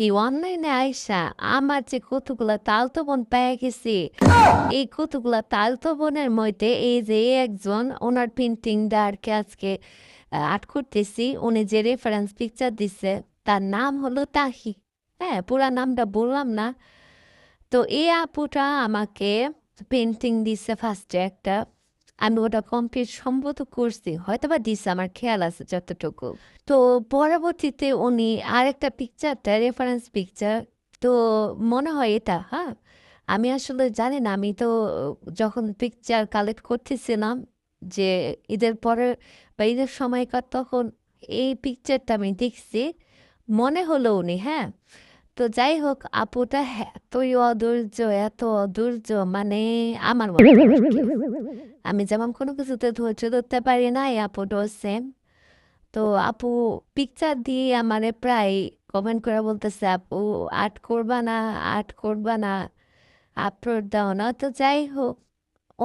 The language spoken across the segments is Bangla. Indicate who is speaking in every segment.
Speaker 1: এই অনলাইনে আইসা আমার যে কতগুলা তালতো বোন পেয়ে গেছি, এই কতগুলা তালতো বোনের মধ্যে এই যে একজন ওনার পেন্টিংটা আর কি আজকে আর্ট করতেছি, উনি যে রেফারেন্স পিকচার দিছে তার নাম হলো তাহি। হ্যাঁ, পুরা নামটা বললাম না। তো এই আপুটা আমাকে পেন্টিং দিছে ফার্স্টে একটা, আমি ওটা কমপ্লিট সম্ভবত করছি, হয়তো বা দিছে, আমার খেয়াল আছে যতটুকু। তো পরবর্তীতে উনি আরেকটা পিকচারটা রেফারেন্স পিকচার, তো মনে হয় এটা, হ্যাঁ আমি আসলে জানি না, আমি তো যখন পিকচার কালেক্ট করতেছিলাম যে ঈদের পরে বা ঈদের সময়কার, তখন এই পিকচারটা আমি দেখছি, মনে হলো উনি, হ্যাঁ। তো যাই হোক, আপুটা এতই অধৈর্য, এত অধৈর্য, মানে আমার মতো আর কি। আমি যেমন কোনো কিছুতে ধৈর্য ধরতে পারি না, এই আপুটাও সেম। তো আপু পিকচার দিয়ে আমারে প্রায় কমেন্ট করে বলতেছে, আপু আর্ট করবা না, আর্ট করবা না, আপলোড দাও না। তো যাই হোক,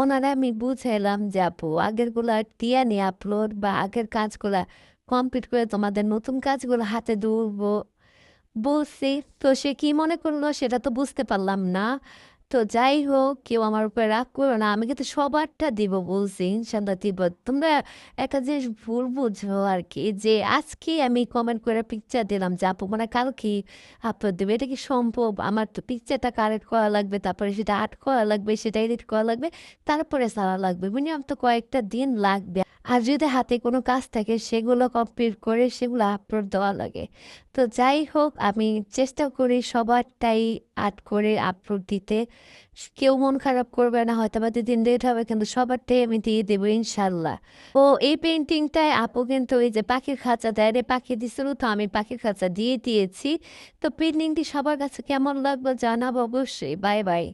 Speaker 1: ওনারা আমি বুঝাইলাম যে আপু আগেরগুলা দিয়ে নি আপলোড, বা আগের কাজগুলা কমপ্লিট করে তোমাদের নতুন কাজগুলো হাতে ধরবো বলছি। তো সে কি মনে করলো সেটা তো বুঝতে পারলাম না। তো যাই হোক, কেউ আমার উপরে রাগ করো না, আমি কিন্তু সবারটা দিব বলছি, ইনশাল্লাহ দিব। তোমরা একটা জিনিস ভুল বুঝো আর কি, যে আজকে আমি কমেন্ট করে পিকচার দিলাম যে আপু মানে কালকে আপলোড দেবে, এটা কি সম্ভব? আমার তো পিকচারটা কারেক্ট করা লাগবে, তারপরে সেটা আর্ট করা লাগবে, সেটা এডিট করা লাগবে, তারপরে সারা লাগবে, মিনিমাম তো কয়েকটা দিন লাগবে। আর যদি হাতে কোনো কাজ থাকে সেগুলো কমপ্লিট করে সেগুলো আপলোড দেওয়া লাগে। তো যাই হোক, আমি চেষ্টা করি সবারটাই আর্ট করে আপলোড দিতে। কেউ মন খারাপ করবে না, হয়তো বা 2 দিন লেট হবে, কিন্তু সবারটাই আমি দিয়ে দেবো ইনশাল্লাহ। ও এই পেন্টিংটায় আপু কিন্তু ওই যে পাখির খাঁচা দেয় রে, পাখি দিছিল, তো আমি পাখির খাঁচা দিয়ে দিয়েছি। তো পেন্টিংটি সবার কাছে কেমন লাগবে জানাবো অবশ্যই। Bye bye.